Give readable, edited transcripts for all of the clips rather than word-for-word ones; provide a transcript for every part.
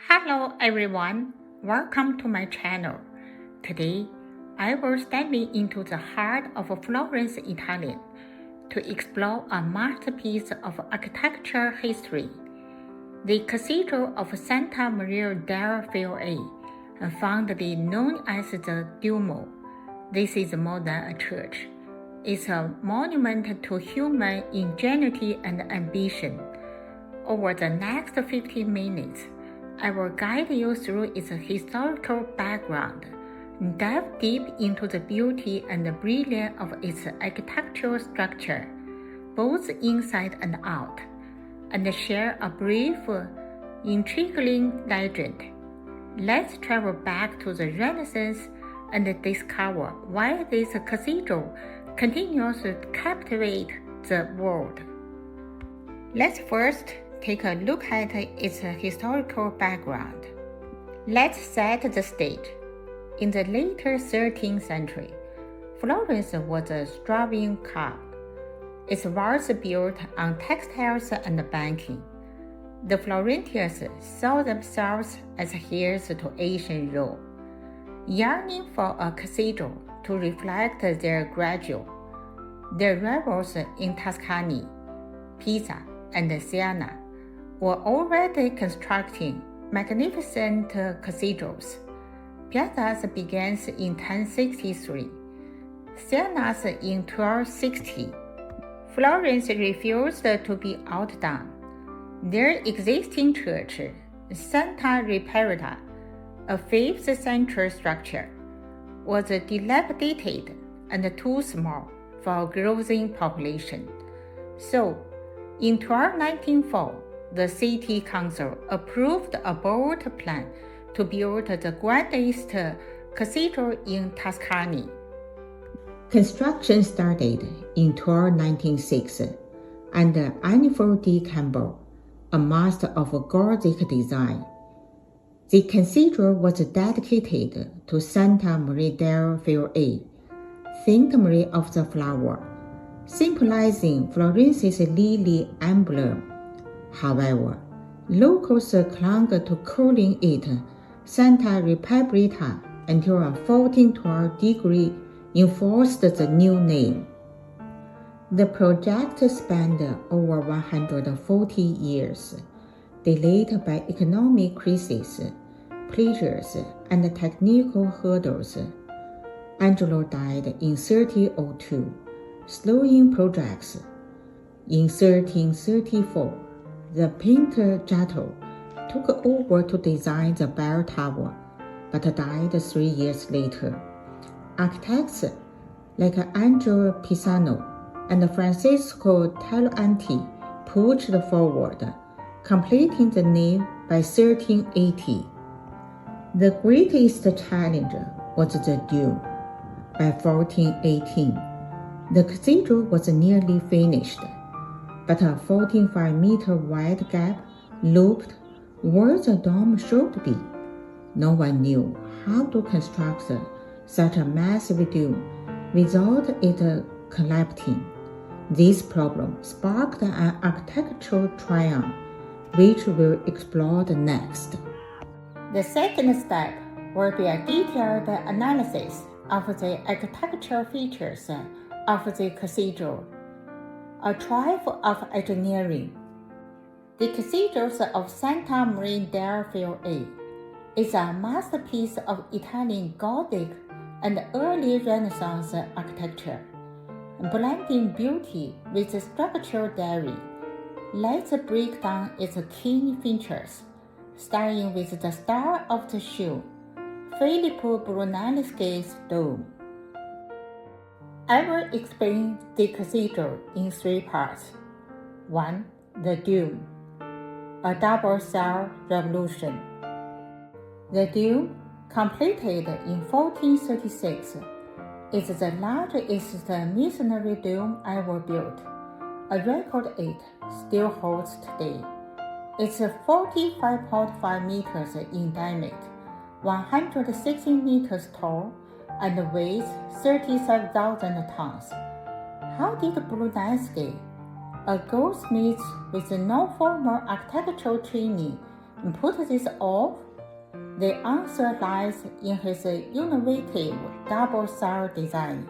Hello everyone, welcome to my channel. Today, I will step into the heart of Florence, Italy to explore a masterpiece of architectural history, the Cathedral of Santa Maria del Fiore, fondly known as the Duomo. This is more than a church. It's a monument to human ingenuity and ambition. Over the next 15 minutes, I will guide you through its historical background, dive deep into the beauty and brilliance of its architectural structure, both inside and out, and share a brief, intriguing legend. Let's travel back to the Renaissance and discover why this cathedral continues to captivate the world. Let's first take a look at its historical background. Let's set the stage. In the later 13th century, Florence was a thriving hub. Its walls built on textiles and banking. The Florentines saw themselves as heirs to ancient Rome, yearning for a cathedral to reflect their grandeur. Their rivals in Tuscany, Pisa, and Siena were already constructing magnificent cathedrals. Pisa's began in 1063, Siena's in 1260. Florence refused to be outdone. Their existing church, Santa Riparieta, a 5th century structure, was dilapidated and too small for a growing population. So, in 1294, the city council approved a bold plan to build the grandest cathedral in Tuscany. Construction started in 1296 under Annibale di Campo, a master of Gothic design. The cathedral was dedicated to Santa Maria del Fiore, Saint Mary of the Flower, symbolizing Florence's lily emblem. However, locals clung to calling it Santa Riparieta until a 1412 decree enforced the new name. The project spanned over 140 years, delayed by economic crises, pleasures, and technical hurdles. Angelo died in 1302, slowing progress. In 1334, the painter Giotto took over to design the bell tower, but died 3 years later. Architects like Angelo Pisano and Francesco Taglianti pushed forward, completing the nave by 1380. The greatest challenge was the dome. By 1418, the cathedral was nearly finished, but a 14.5-meter wide gap looped where the dome should be. No one knew how to construct such a massive dome without it collapsing. This problem sparked an architectural triumph, which we'll explore next. The second step will be a detailed analysis of the architectural features of the cathedral, a triumph of engineering. The Cathedral of Santa Maria del Fiore is a masterpiece of Italian Gothic and early Renaissance architecture, blending beauty with structural daring. Let's break down its key features, starting with the star of the show, Filippo Brunelleschi's dome. I will explain the cathedral in 3 parts. 1. The dome, a double-cell revolution. The dome, completed in 1436, is the largest masonry dome ever built, a record it still holds today. It's 45.5 meters in diameter, 160 meters tall, and weighs 37,000 tons. How did Brunelleschi, a goldsmith with no formal architectural training, put this off? The answer lies in his innovative double-cell design.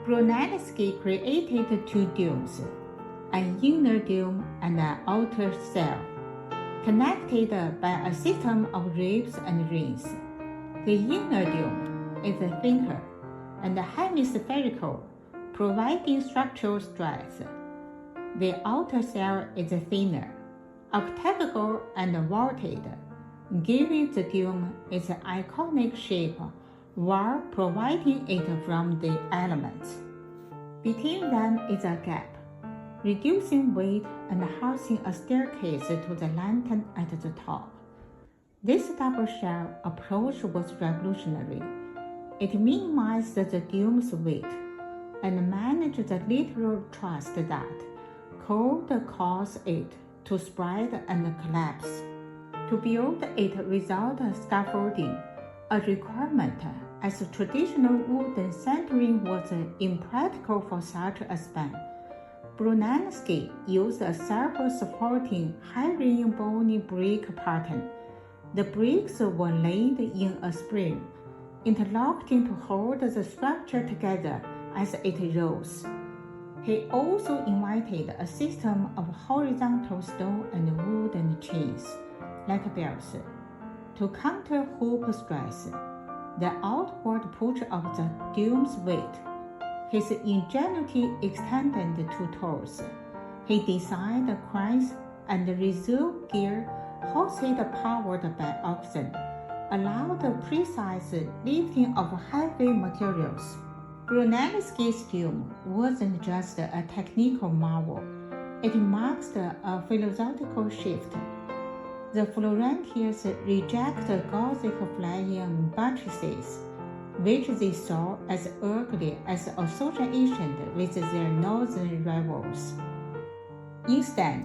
Brunelleschi created two domes, an inner dome and an outer cell, connected by a system of ribs and rings. The inner dome is thicker and hemispherical, providing structural strength. The outer cell is thinner, octagonal and vaulted, giving the dome its iconic shape while providing it from the elements. Between them is a gap, reducing weight and housing a staircase to the lantern at the top. This double-shell approach was revolutionary. It minimized the dome's weight and managed the literal thrust that could cause it to spread and collapse. To build it without scaffolding, a requirement, as traditional wooden centering was impractical for such a span, Brunelleschi used a self-supporting herringbone brick pattern. The bricks were laid in a spring, interlocking to hold the structure together as it rose. He also invented a system of horizontal stone and wooden chains, like bells, to counter hoop stress, the outward push of the dome's weight. His ingenuity extended to tools. He designed cranes and reserve gear hosted powered by oxen, allowed precise lifting of heavy materials. Brunelleschi's dome wasn't just a technical marvel, it marks a philosophical shift. The Florentines rejected Gothic flying buttresses, which they saw as ugly as association with their northern rivals. Instead,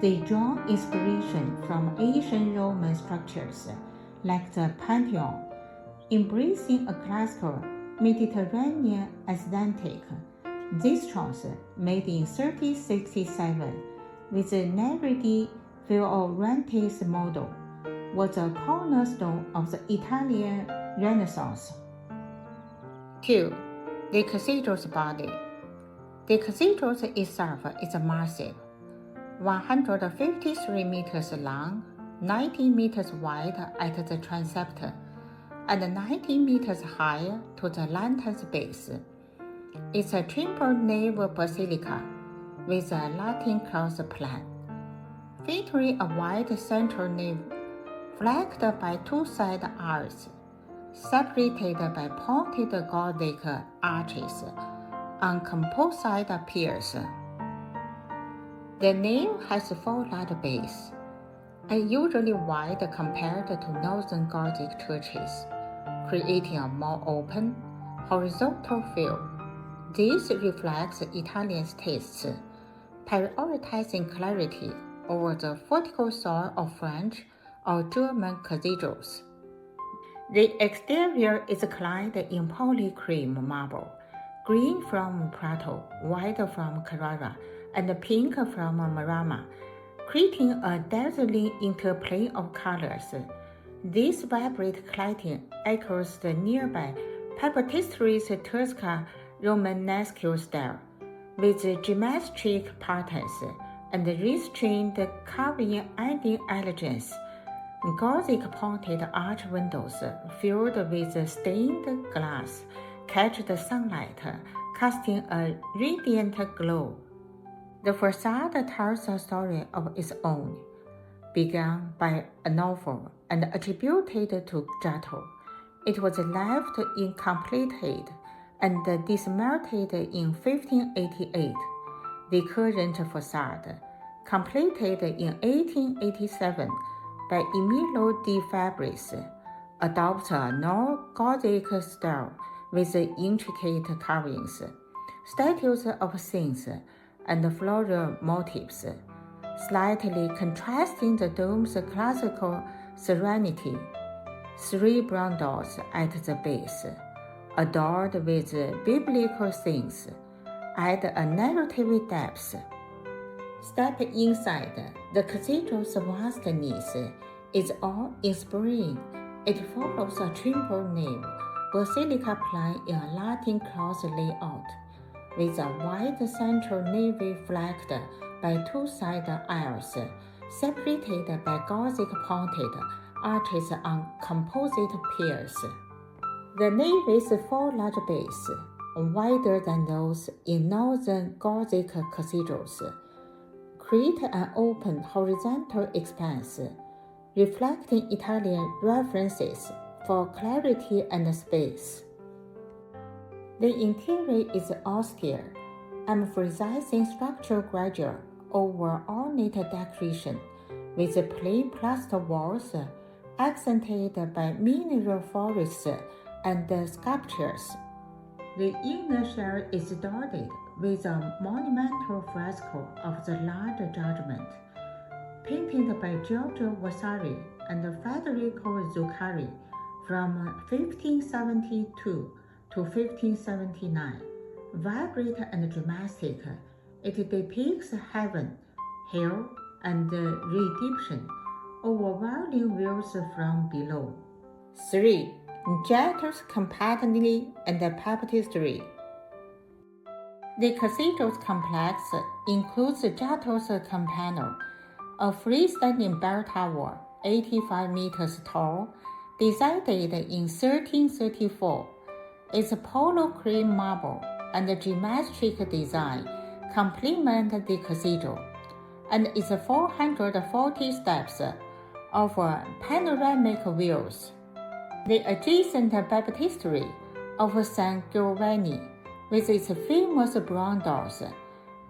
they draw inspiration from ancient Roman structures like the Pantheon, embracing a classical Mediterranean aesthetic. This house, made in 1367 with the Neredi Florentine model, was a cornerstone of the Italian Renaissance. 2. The cathedral's body. The cathedral itself is massive, 153 meters long, 90 meters wide at the transept, and 19 meters high to the lantern's base. It's a triple-nave basilica with a Latin cross plan, featuring a wide central nave flanked by two side arches, separated by pointed Gothic arches on composite piers. The nave has four large bays, unusually wide compared to northern Gothic churches, creating a more open, horizontal feel. This reflects Italian tastes, prioritizing clarity over the vertical soil of French or German cathedrals. The exterior is clad in polycreme marble, green from Prato, white from Carrara, and pink from Maremma, creating a dazzling interplay of colors. This vibrant cladding echoes the nearby Papistry's Tuscan Romanesque style, with geometric patterns and restrained carving adding elegance. Gothic pointed arch windows filled with stained glass catch the sunlight, casting a radiant glow. The facade tells a story of its own, begun by a novel and attributed to Giotto. It was left incomplete and dismantled in 1588. The current facade, completed in 1887 by Emilio de Fabris, adopts a neo-Gothic style with intricate carvings, statues of saints, and floral motifs, slightly contrasting the dome's classical serenity. Three brown doors at the base, adorned with biblical scenes, add a narrative depth. Step inside, the cathedral's vastness is awe-inspiring. It follows a triple nave basilica plan in a Latin cross layout, with a wide central nave flanked by two side aisles, separated by Gothic pointed arches on composite piers. The nave's four large bays, wider than those in northern Gothic cathedrals, create an open horizontal expanse, reflecting Italian references for clarity and space. The interior is austere, emphasizing structural grandeur over ornate decoration, with plain plaster walls accented by mineral forests and sculptures. The inner shell is dotted with a monumental fresco of the Last Judgment, painted by Giorgio Vasari and Federico Zuccari from 1572 to 1579. Vibrant and dramatic, it depicts heaven, hell, and redemption, overwhelming views from below. 3. Janus Campanile and Baptistery. The cathedral's complex includes Janus Campanile, a freestanding bell tower 85 meters tall, designed in 1334. Its polo cream marble and geometric design complement the cathedral, and its 440 steps offer panoramic views. The adjacent baptistery of San Giovanni, with its famous bronze doors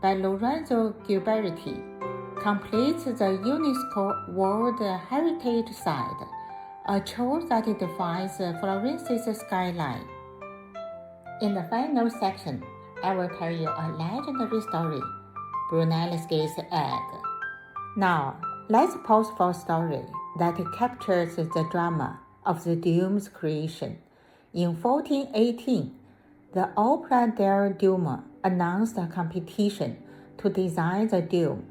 by Lorenzo Ghiberti, completes the UNESCO World Heritage Site, a choice that defines Florence's skyline. In the final section, I will tell you a legendary story, Brunelleschi's egg. Now, let's pause for a story that captures the drama of the dome's creation. In 1418, the Opera del Duomo announced a competition to design the dome,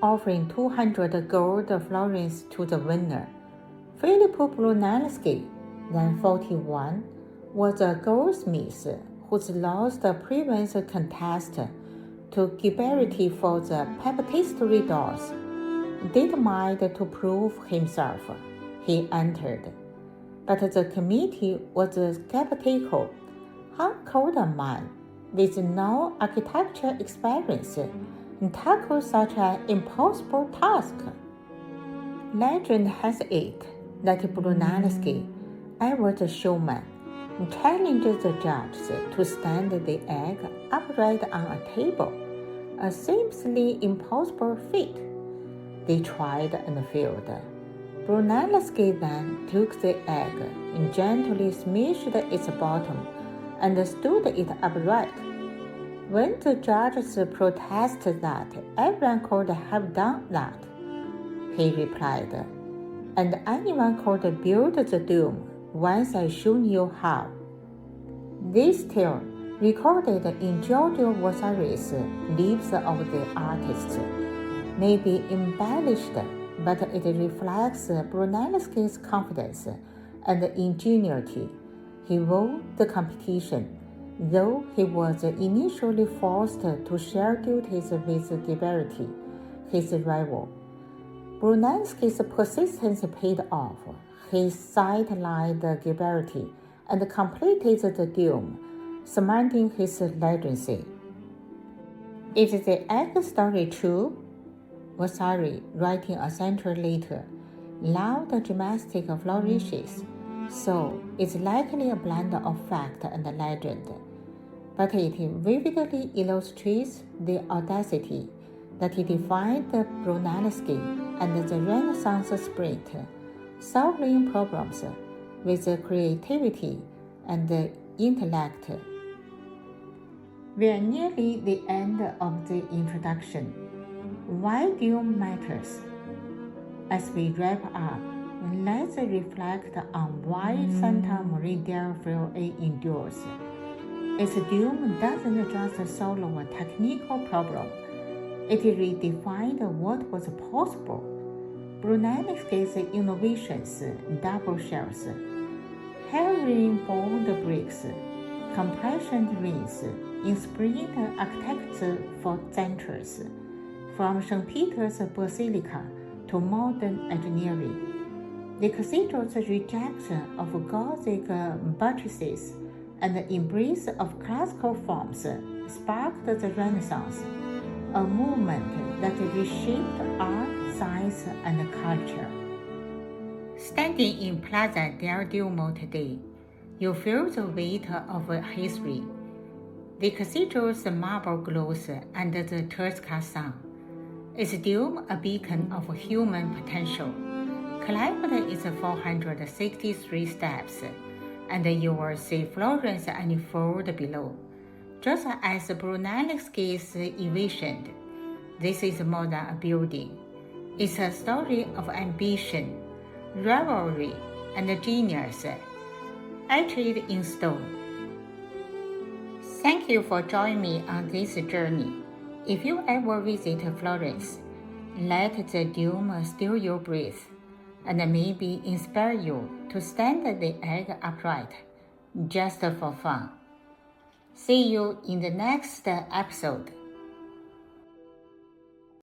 offering 200 gold florins to the winner. Filippo Brunelleschi, then 41, was a goldsmith whose lost the previous contest to Ghiberti for the baptistery doors. Determined to prove himself, he entered. But the committee was skeptical. How could a man with no architecture experience tackle such an impossible task? Legend has it that Brunelleschi, ever the showman, challenged the judges to stand the egg upright on a table, a seemingly impossible feat. They tried and failed. Brunelleschi then took the egg and gently smashed its bottom and stood it upright. When the judges protested that everyone could have done that, he replied, "And anyone could build the dome once I shown you how." This tale, recorded in Giorgio Vasari's Lives of the Artists, may be embellished, but it reflects Brunelleschi's confidence and ingenuity. He won the competition, though he was initially forced to share duties with Ghiberti, his rival. Brunelleschi's persistence paid off. He sidelined Ghiberti and completed the dome, cementing his legacy. Is the egg story true? Vasari, writing a century later, loved dramatic flourishes, so it's likely a blend of fact and legend. But it vividly illustrates the audacity that defined Brunelleschi and the Renaissance spirit, solving problems with creativity and intellect. We are nearly the end of the introduction. Why dome matters? As we wrap up, let's reflect on why Santa Maria del Fiore endures. Its dome doesn't just solve a technical problem, It redefined what was possible. Brunelleschi's innovations, double shells, herringbone bricks, compression rings, inspired architecture for centuries, from St. Peter's Basilica to modern engineering. The cathedral's rejection of Gothic buttresses and the embrace of classical forms sparked the Renaissance, a movement that reshaped art, science, and culture. Standing in Plaza del Duomo today, you feel the weight of history. The cathedral's marble glows under the Tuscan sun. Its dome a beacon of human potential. Climbed its 463 steps, and you will see Florence unfold below. Just as Brunelleschi's envisioned, this is more than a building. It's a story of ambition, rivalry, and genius, etched in stone. Thank you for joining me on this journey. If you ever visit Florence, let the dome steal your breath and maybe inspire you to stand the egg upright, just for fun. See you in the next episode.